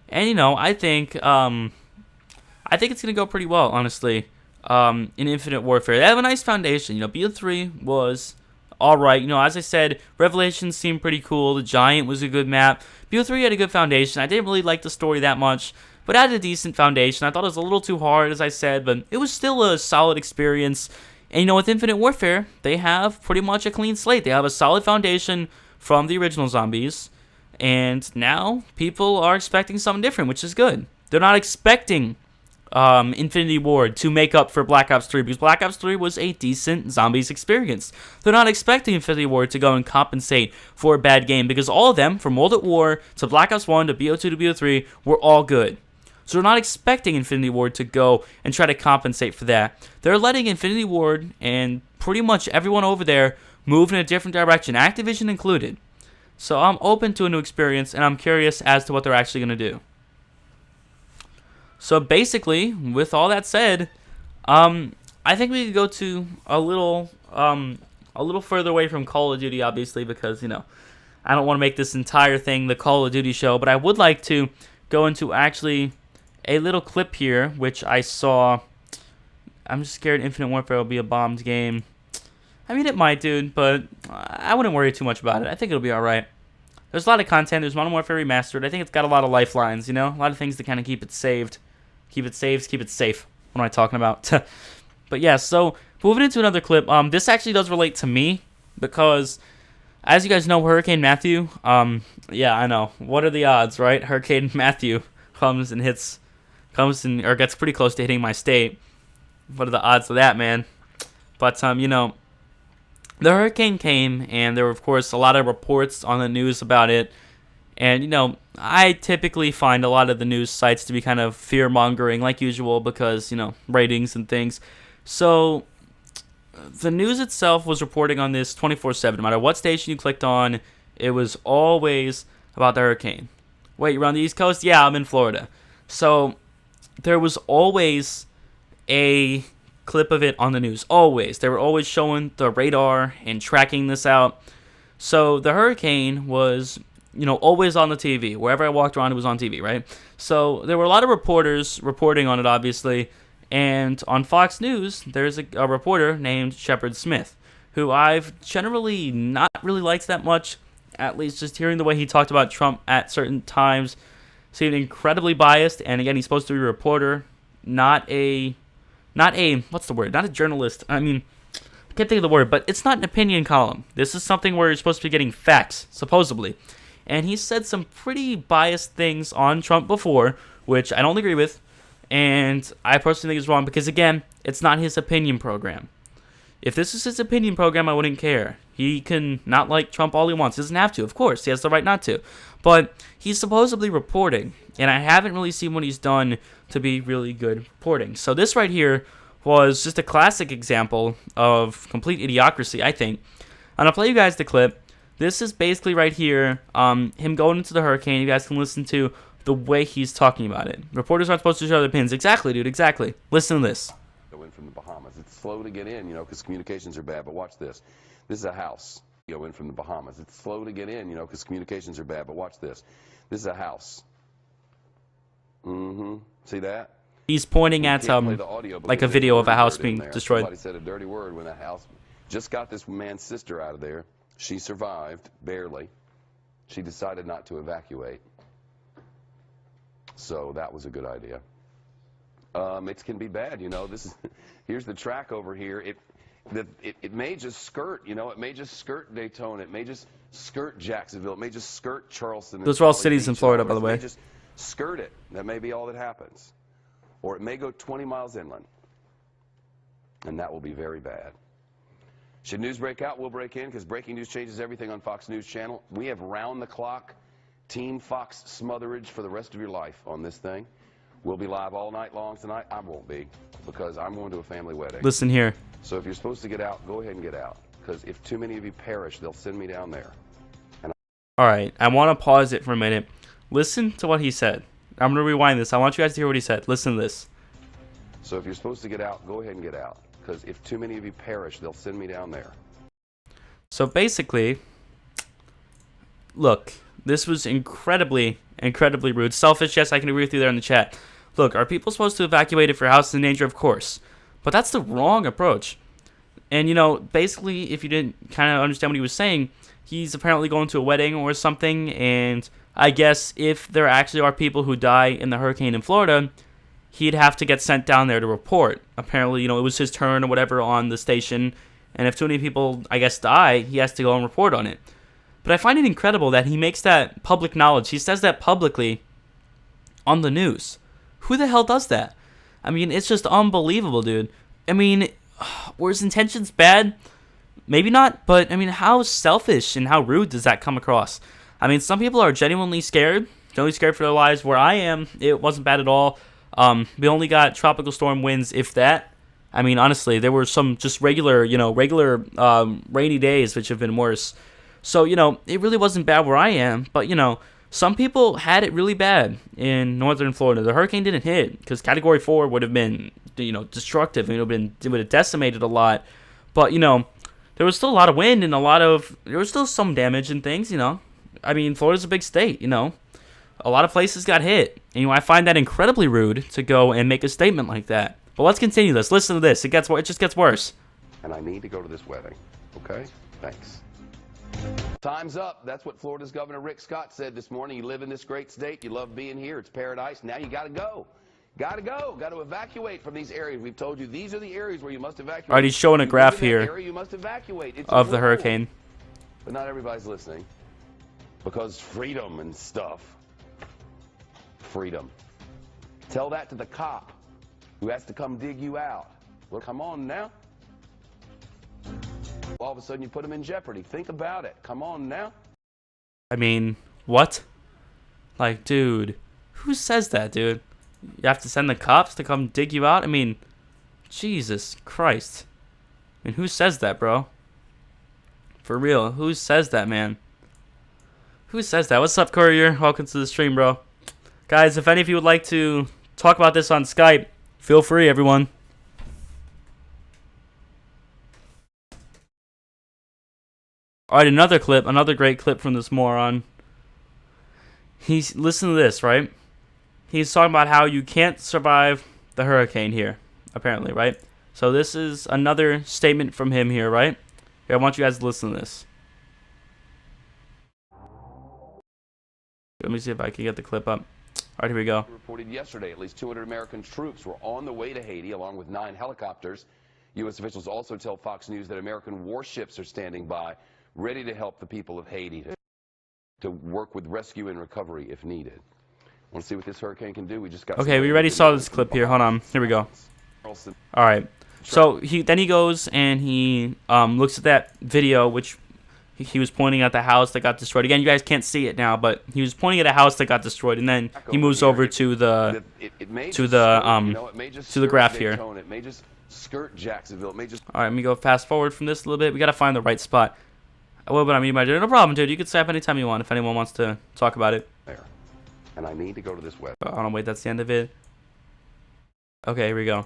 And I think it's gonna go pretty well, honestly. In Infinite Warfare, they have a nice foundation. BO3 was alright. As I said, Revelations seemed pretty cool. The Giant was a good map. BO3 had a good foundation. I didn't really like the story that much, but it had a decent foundation. I thought it was a little too hard, as I said, but it was still a solid experience. And with Infinite Warfare, they have pretty much a clean slate. They have a solid foundation from the original Zombies, and now people are expecting something different, which is good. They're not expecting Infinity Ward to make up for Black Ops 3, because Black Ops 3 was a decent Zombies experience. They're not expecting Infinity Ward to go and compensate for a bad game, because all of them, from World at War to Black Ops 1 to BO2 to BO3, were all good. So they're not expecting Infinity Ward to go and try to compensate for that. They're letting Infinity Ward and pretty much everyone over there move in a different direction, Activision included. So I'm open to a new experience, and I'm curious as to what they're actually going to do. So basically, with all that said, I think we could go to a little further away from Call of Duty, obviously, because, I don't want to make this entire thing the Call of Duty show, but I would like to go into actually a little clip here, which I saw. I'm just scared Infinite Warfare will be a bombed game. I mean, it might, dude, but I wouldn't worry too much about it. I think it'll be alright. There's a lot of content. There's Modern Warfare Remastered. I think it's got a lot of lifelines, a lot of things to kind of keep it saved. Keep it saved, keep it safe. What am I talking about? But yeah, so moving into another clip. This actually does relate to me because, as you guys know, Hurricane Matthew. Yeah, I know. What are the odds, right? Hurricane Matthew comes and or gets pretty close to hitting my state. What are the odds of that, man? But the hurricane came, and there were, of course, a lot of reports on the news about it. And, I typically find a lot of the news sites to be kind of fear-mongering, like usual, because, ratings and things. So, the news itself was reporting on this 24/7. No matter what station you clicked on, it was always about the hurricane. Wait, you're on the East Coast? Yeah, I'm in Florida. So, there was always a clip of it on the news. Always. They were always showing the radar and tracking this out. So, the hurricane was always on the TV. Wherever I walked around, it was on TV, right? So there were a lot of reporters reporting on it, obviously. And on Fox News, there's a reporter named Shepard Smith, who I've generally not really liked that much. At least just hearing the way he talked about Trump at certain times seemed incredibly biased. And again, he's supposed to be a reporter, not a what's the word? Not a journalist. I mean, I can't think of the word, but it's not an opinion column. This is something where you're supposed to be getting facts, supposedly. And he said some pretty biased things on Trump before, which I don't agree with. And I personally think is wrong because, again, it's not his opinion program. If this is his opinion program, I wouldn't care. He can not like Trump all he wants. He doesn't have to, of course. He has the right not to. But he's supposedly reporting, and I haven't really seen what he's done to be really good reporting. So this right here was just a classic example of complete idiocracy, I think. And I'll play you guys the clip. This is basically right here, him going into the hurricane. You guys can listen to the way he's talking about it. Reporters aren't supposed to show their pins. Exactly, dude, exactly. Listen to this. Go in from the Bahamas. It's slow to get in, because communications are bad. But watch this. This is a house. Go in from the Bahamas. It's slow to get in, because communications are bad. But watch this. This is a house. See that? He's pointing at like a video of a house being destroyed. Somebody said a dirty word when the house just got this man's sister out of there. She survived, barely. She decided not to evacuate. So that was a good idea. It can be bad, This is here's the track over here. It may just skirt, it may just skirt Daytona. It may just skirt Jacksonville. It may just skirt Charleston. Those are all cities in Florida, by the way. It may just skirt it. That may be all that happens. Or it may go 20 miles inland. And that will be very bad. Should news break out, we'll break in, because breaking news changes everything on Fox News Channel. We have round-the-clock Team Fox smotherage for the rest of your life on this thing. We'll be live all night long tonight. I won't be, because I'm going to a family wedding. Listen here. So if you're supposed to get out, go ahead and get out, because if too many of you perish, they'll send me down there. All right, I want to pause it for a minute. Listen to what he said. I'm going to rewind this. I want you guys to hear what he said. Listen to this. So if you're supposed to get out, go ahead and get out. Because if too many of you perish, they'll send me down there. So basically, look, this was incredibly rude. Selfish, yes, I can agree with you there in the chat. Look, are people supposed to evacuate if your house is in danger? Of course. But that's the wrong approach. And, basically, if you didn't kind of understand what he was saying, he's apparently going to a wedding or something. And I guess if there actually are people who die in the hurricane in Florida, he'd have to get sent down there to report. Apparently, it was his turn or whatever on the station. And if too many people, I guess, die, he has to go and report on it. But I find it incredible that he makes that public knowledge. He says that publicly on the news. Who the hell does that? I mean, it's just unbelievable, dude. I mean, were his intentions bad? Maybe not, but I mean, how selfish and how rude does that come across? I mean, some people are genuinely scared for their lives. Where I am, it wasn't bad at all. We only got tropical storm winds, if that. I mean, honestly, there were some just regular rainy days, which have been worse. So, it really wasn't bad where I am. But, some people had it really bad in northern Florida. The hurricane didn't hit because Category 4 would have been, destructive. It would have decimated a lot. But, there was still a lot of wind and there was still some damage and things, I mean, Florida's a big state, A lot of places got hit. And, I find that incredibly rude to go and make a statement like that. But let's continue this. Listen to this. It just gets worse. And I need to go to this wedding. Okay? Thanks. Time's up. That's what Florida's Governor Rick Scott said this morning. You live in this great state. You love being here. It's paradise. Now you got to go. Got to go. Got to evacuate from these areas. We've told you these are the areas where you must evacuate. All right, he's showing a graph here area, you must evacuate. It's of the hurricane. But not everybody's listening because freedom and stuff. Freedom. Tell that to the cop who has to come dig you out. Well, come on now. All of a sudden you put them in jeopardy. Think about it. Come on now. I mean, what? Like, dude, who says that, dude? You have to send the cops to come dig you out? I mean, Jesus Christ. I mean, who says that, bro? For real, who says that, man? Who says that? What's up, Courier? Welcome to the stream, bro. Guys, if any of you would like to talk about this on Skype, feel free, everyone. Alright, another great clip from this moron. Listen to this, right? He's talking about how you can't survive the hurricane here, apparently, right? So this is another statement from him here, right? Here, I want you guys to listen to this. Let me see if I can get the clip up. All right, here we go. Reported yesterday, at least 200 American troops were on the way to Haiti, along with 9 helicopters. U.S. officials also tell Fox News that American warships are standing by, ready to help the people of Haiti to work with rescue and recovery if needed. Want to see what this hurricane can do? We just got. Okay, we already saw this clip here. Hold on. Here we go. All right. So he goes and he looks at that video, which he was pointing at the house that got destroyed. Again, you guys can't see it now, but he was pointing at a house that got destroyed, and then he moves over to the graph here. It may just skirt Jacksonville. It may just. All right, let me go fast forward from this a little bit. We gotta find the right spot. Well, but I mean, no problem, dude. You can stop anytime you want if anyone wants to talk about it. There. And I need to go to this web. Oh, no, wait, that's the end of it. Okay, here we go. Let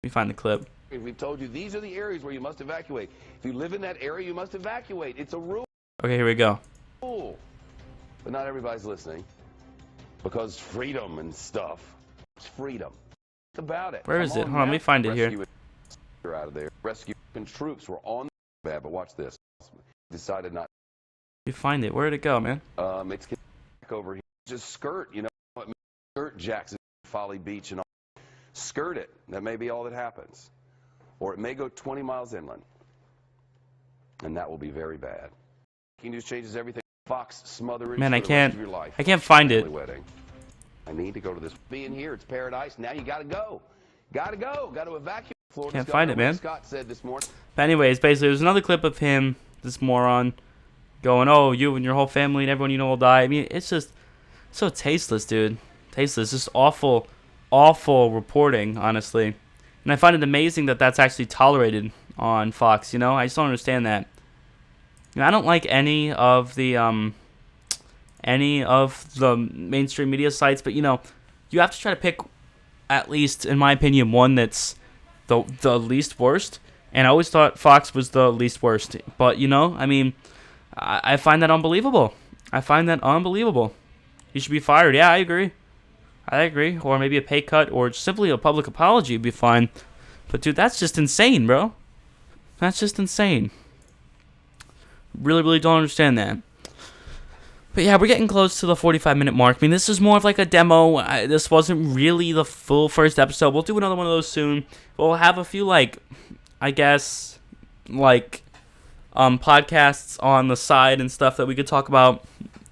me find the clip. We've told you these are the areas where you must evacuate. If you live in that area, you must evacuate. It's a rule. Okay, here we go. But not everybody's listening because freedom and stuff. It's freedom. Think about it. Where is it? Hold on, let me find it here. Out of there. Rescue and troops were on the bad, but watch this. Decided not. You find it? Where'd it go, man? It's back over here. Just skirt, skirt Jackson, Folly Beach, and all. Skirt it. That may be all that happens, or it may go 20 miles inland, and that will be very bad. Breaking news changes everything. Fox smothering. Man, I can't find it. Wedding. I need to go to this. Being here, it's paradise. Now you got to go. Got to go. Got to evacuate. Florida's Can't find it, man. Scott said this morning. But anyways, basically, there's another clip of him, this moron, going, "Oh, you and your whole family and everyone you know will die." I mean, it's just so tasteless, dude. Tasteless. Just awful, awful reporting, honestly. And I find it amazing that that's actually tolerated on Fox. I just don't understand that. I don't like any of the mainstream media sites, but you have to try to pick, at least in my opinion, one that's the least worst. And I always thought Fox was the least worst. But, I mean, I find that unbelievable. He should be fired. Yeah, I agree. Or maybe a pay cut or simply a public apology would be fine. But, dude, that's just insane, bro. That's just insane. Really, really don't understand that. But, yeah, we're getting close to the 45-minute mark. I mean, this is more of like a demo. This wasn't really the full first episode. We'll do another one of those soon. We'll have a few, podcasts on the side and stuff that we could talk about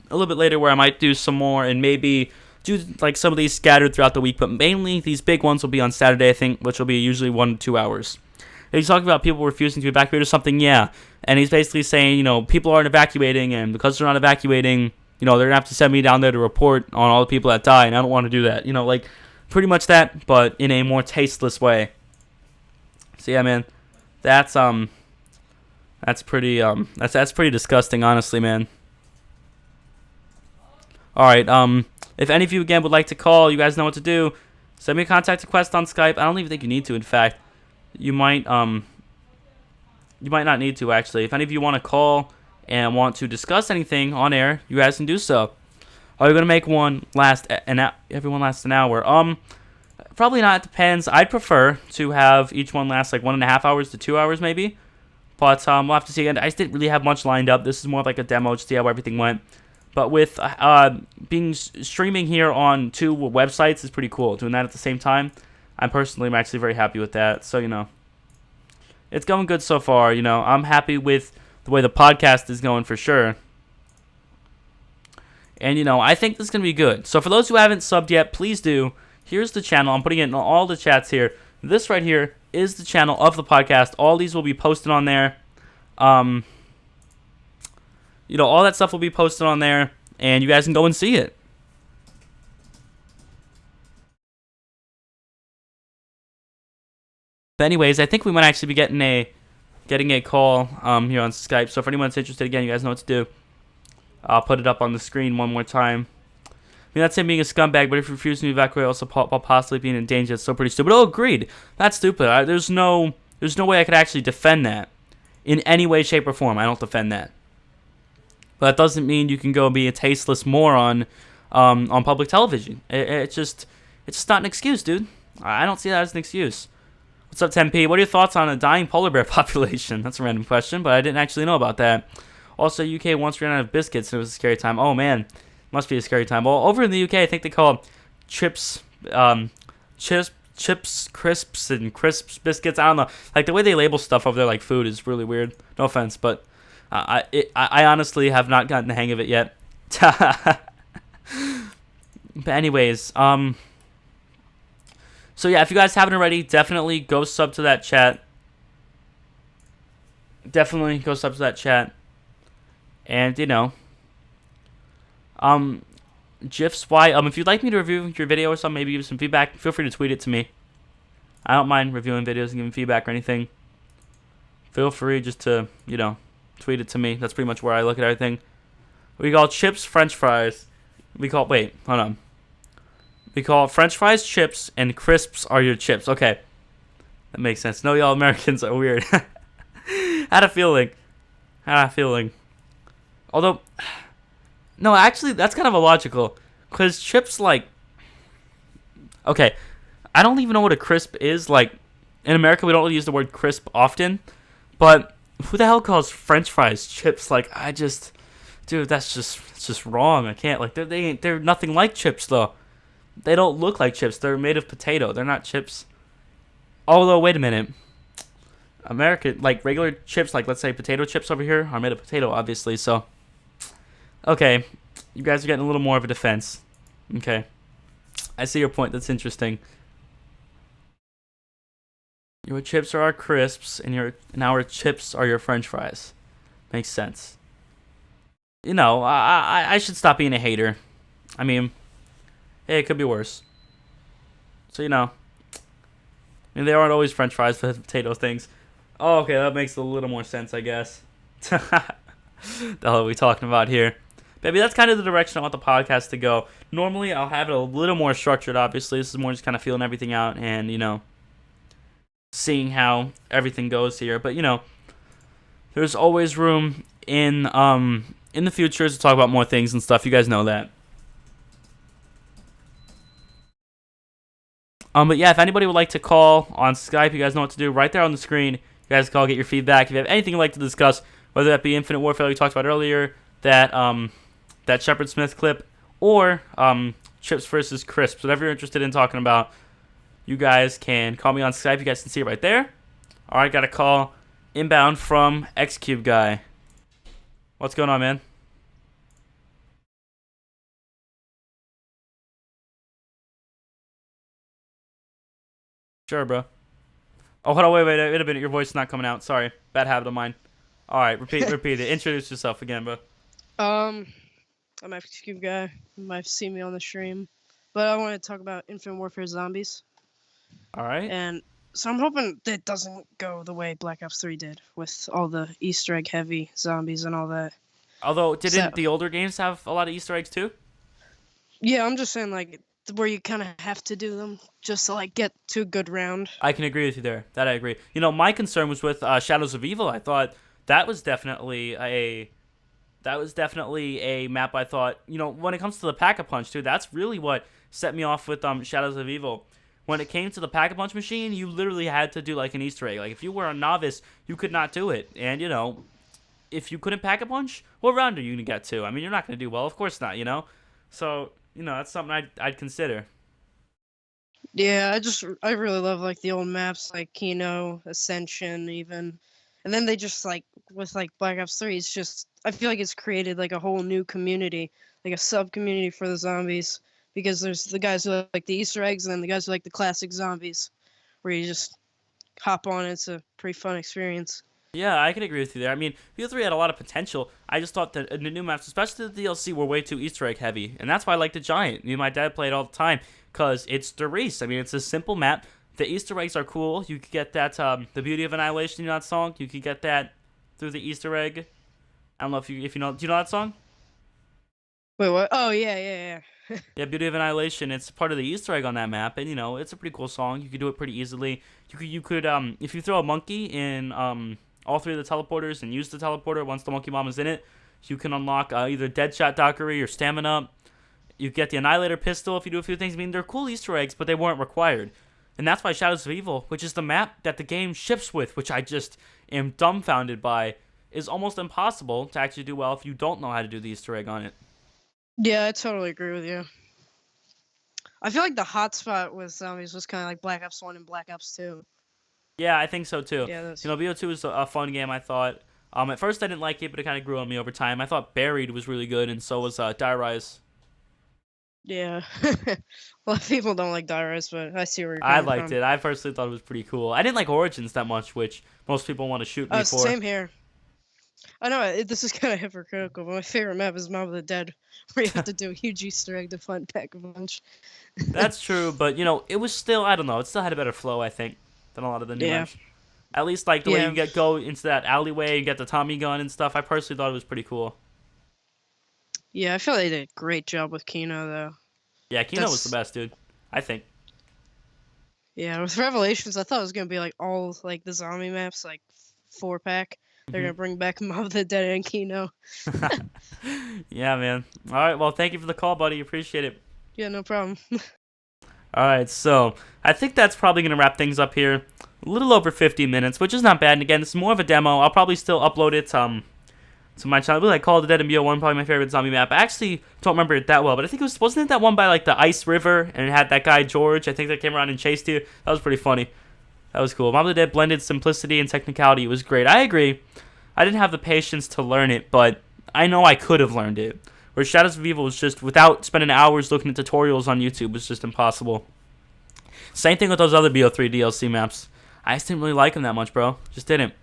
a little bit later, where I might do some more and maybe do some of these scattered throughout the week, but mainly these big ones will be on Saturday, I think, which will be usually 1 to 2 hours. And he's talking about people refusing to evacuate or something, yeah. And he's basically saying, people aren't evacuating, and because they're not evacuating, they're going to have to send me down there to report on all the people that die, and I don't want to do that. Pretty much that, but in a more tasteless way. So yeah, man, that's That's pretty that's pretty disgusting, honestly, man. All right, if any of you again would like to call, you guys know what to do. Send me a contact request on Skype. I don't even think you need to. In fact, you might not need to actually. If any of you want to call and want to discuss anything on air, you guys can do so. Are you gonna make one last everyone lasts an hour? Probably not. It depends. I'd prefer to have each one last like 1.5 hours to 2 hours maybe. But we'll have to see. I just didn't really have much lined up. This is more of like a demo to see how everything went. But with streaming here on 2 websites is pretty cool. Doing that at the same time, I'm actually very happy with that. So, it's going good so far. I'm happy with the way the podcast is going for sure. And, I think this is going to be good. So for those who haven't subbed yet, please do. Here's the channel. I'm putting it in all the chats here. This right here is the channel of the podcast. All these will be posted on there. All that stuff will be posted on there, and you guys can go and see it. But anyways, I think we might actually be getting a call here on Skype. So if anyone's interested, again, you guys know what to do. I'll put it up on the screen one more time. I mean, that's him being a scumbag, but if you refuse to evacuate, also possibly being in danger, it's still pretty stupid. Oh, agreed. That's stupid. There's no way I could actually defend that in any way, shape, or form. I don't defend that. But that doesn't mean you can go be a tasteless moron on public television. It's just not an excuse, dude. I don't see that as an excuse. What's up, 10P? What are your thoughts on a dying polar bear population? That's a random question, but I didn't actually know about that. Also, UK once ran out of biscuits and it was a scary time. Oh, man. Must be a scary time. Well, over in the UK, I think they call chips, crisps, and crisps biscuits. I don't know. Like, the way they label stuff over there, like food, is really weird. No offense, but I honestly have not gotten the hang of it yet. But anyways, so yeah, if you guys haven't already, definitely go sub to that chat. Definitely go sub to that chat. And, GIFs, why? If you'd like me to review your video or something, maybe give some feedback, feel free to tweet it to me. I don't mind reviewing videos and giving feedback or anything. Feel free just to, tweet it to me. That's pretty much where I look at everything. We call chips French fries. We call French fries chips, and crisps are your chips. Okay. That makes sense. No, y'all Americans are weird. Had a feeling. Although, no, actually, that's kind of illogical. Because chips, okay, I don't even know what a crisp is. Like, in America, we don't really use the word crisp often. But who the hell calls French fries chips? Dude, it's just wrong. I can't. They're nothing like chips, though. They don't look like chips. They're made of potato. They're not chips. Although, wait a minute. Regular chips, let's say potato chips over here, are made of potato, obviously, so. Okay, you guys are getting a little more of a defense. Okay. I see your point. That's interesting. Your chips are our crisps, and our chips are your French fries. Makes sense. I should stop being a hater. I mean, hey, it could be worse. So, they aren't always French fries, but potato things. Oh, okay, that makes a little more sense, I guess. The hell are we talking about here? Maybe that's kind of the direction I want the podcast to go. Normally, I'll have it a little more structured, obviously. This is more just kind of feeling everything out and, seeing how everything goes here. But, there's always room in the future to talk about more things and stuff. You guys know that. But yeah, if anybody would like to call on Skype, you guys know what to do. Right there on the screen, you guys call, get your feedback. If you have anything you'd like to discuss, whether that be Infinite Warfare we talked about earlier, that Shepard Smith clip, or chips versus crisps, whatever you're interested in talking about, you guys can call me on Skype. You guys can see it right there. All right, got a call inbound from X-Cube guy. What's going on, man? Sure, bro. Oh, hold on, wait a minute. Your voice is not coming out. Sorry, bad habit of mine. All right, repeat it. Introduce yourself again, bro. I'm X-Cube guy. You might have seen me on the stream, but I want to talk about Infinite Warfare Zombies. All right. And So I'm hoping that doesn't go the way Black Ops 3 did with all the Easter egg heavy zombies and all that. Although, So didn't the older games have a lot of Easter eggs too? yeah, I'm just saying like where you kind of have to do them just to like get to a good round. I can agree with you there. That I agree. You know, my concern was with Shadows of Evil. I thought that was definitely a map. I thought, you know, when it comes to the Pack-a-Punch too, that's really what set me off with Shadows of Evil. When it came to the Pack-a-Punch machine, you literally had to do like an Easter egg. Like if you were a novice, you could not do it. And you know, if you couldn't Pack-a-Punch, what round are you gonna get to? I mean, you're not gonna do well. Of course not. You know, so you know that's something I'd consider. Yeah, I really love like the old maps like Kino, Ascension, even, and then they just like with like Black Ops 3, it's just I feel like it's created like a whole new community, like a sub community for the zombies because there's the guys who like the Easter eggs and then the guys who like the classic zombies, where you just hop on. It's a pretty fun experience. Yeah, I can agree with you there. I mean, BO3 had a lot of potential. I just thought that the new maps, especially the DLC, were way too Easter egg heavy, and that's why I like the Giant. Me and my dad play it all the time because it's the race. I mean, it's a simple map. The Easter eggs are cool. You could get that the Beauty of Annihilation, you know that song. You could get that through the Easter egg. I don't know if you know. Do you know that song? Wait, what? Oh yeah. Yeah, Beauty of Annihilation. It's part of the Easter egg on that map, and you know it's a pretty cool song. You could do it pretty easily. You could if you throw a monkey in all three of the teleporters and use the teleporter once the monkey bomb is in it, you can unlock either Deadshot Dockery or Stamina. You get the Annihilator pistol if you do a few things. I mean, they're cool Easter eggs, but they weren't required. And that's why Shadows of Evil, which is the map that the game ships with, which I just am dumbfounded by, is almost impossible to actually do well if you don't know how to do the Easter egg on it. Yeah, I totally agree with you. I feel like the hotspot with zombies was kind of like Black Ops 1 and Black Ops 2. Yeah, I think so too. Yeah, that's... You know, BO2 was a fun game, I thought. At first I didn't like it, but it kind of grew on me over time. I thought Buried was really good, and so was Die Rise. Yeah. A lot of people don't like Die Rise, but I see where you're coming I from. liked it. I personally thought it was pretty cool. I didn't like Origins that much, which most people want to shoot me for. Same here. I know this is kind of hypocritical, but my favorite map is Mob of the Dead, where you have to do a huge Easter egg to find Pack-a-Punch. That's true, but you know, it was still, I don't know, it still had a better flow, I think, than a lot of the new maps. At least like the way you go into that alleyway and get the Tommy gun and stuff. I personally thought it was pretty cool. Yeah, I feel they did a great job with Kino though. Yeah, Kino was the best, dude. I think. Yeah, with Revelations, I thought it was gonna be like all like the zombie maps, like 4-pack. They're gonna bring back Mob of the Dead and Kino. Yeah, man. All right, well, thank you for the call, buddy. Appreciate it. Yeah, no problem. All right, so I think that's probably going to wrap things up here. A little over 50 minutes, which is not bad. And again, it's more of a demo. I'll probably still upload it to my channel. Really, like Call of the Dead and BO1, probably my favorite zombie map. I actually don't remember it that well, but I think it wasn't it that one by like the Ice River, and it had that guy George, I think, that came around and chased you. That was pretty funny. That was cool. Mob of the Dead blended simplicity and technicality. It was great. I agree. I didn't have the patience to learn it, but I know I could have learned it. Where Shadows of Evil was just, without spending hours looking at tutorials on YouTube, was just impossible. Same thing with those other BO3 DLC maps. I just didn't really like them that much, bro. Just didn't.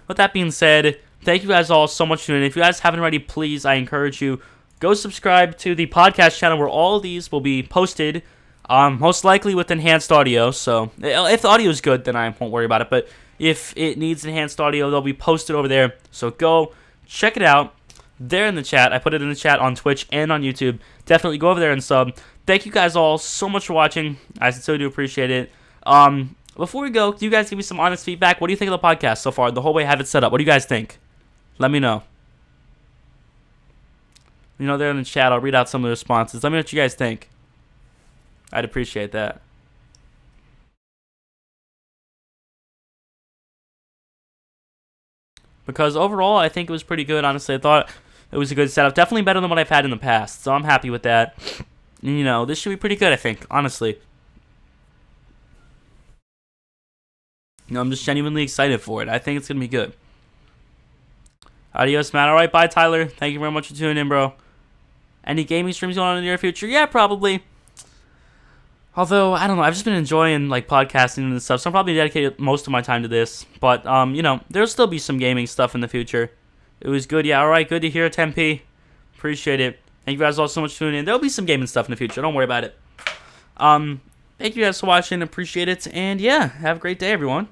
With that being said, thank you guys all so much for tuning in. If you guys haven't already, please, I encourage you, go subscribe to the podcast channel where all of these will be posted, most likely with enhanced audio. So if the audio is good, then I won't worry about it. But if it needs enhanced audio, they'll be posted over there. So go check it out. There in the chat. I put it in the chat on Twitch and on YouTube. Definitely go over there and sub. Thank you guys all so much for watching. I sincerely do appreciate it. Before we go, can you guys give me some honest feedback? What do you think of the podcast so far? The whole way I have it set up. What do you guys think? Let me know. You know, there in the chat, I'll read out some of the responses. Let me know what you guys think. I'd appreciate that. Because overall, I think it was pretty good. Honestly, I thought it was a good setup. Definitely better than what I've had in the past. So I'm happy with that. And, you know, this should be pretty good, I think. Honestly. You know, I'm just genuinely excited for it. I think it's going to be good. Adios, man. Alright, bye, Tyler. Thank you very much for tuning in, bro. Any gaming streams going on in the near future? Yeah, probably. Although, I don't know, I've just been enjoying, like, podcasting and stuff, so I'm probably dedicated most of my time to this. But, you know, there'll still be some gaming stuff in the future. It was good, yeah, alright, good to hear, 10p. Appreciate it. Thank you guys all so much for tuning in. There'll be some gaming stuff in the future, don't worry about it. Thank you guys for watching. Appreciate it. And yeah, have a great day, everyone.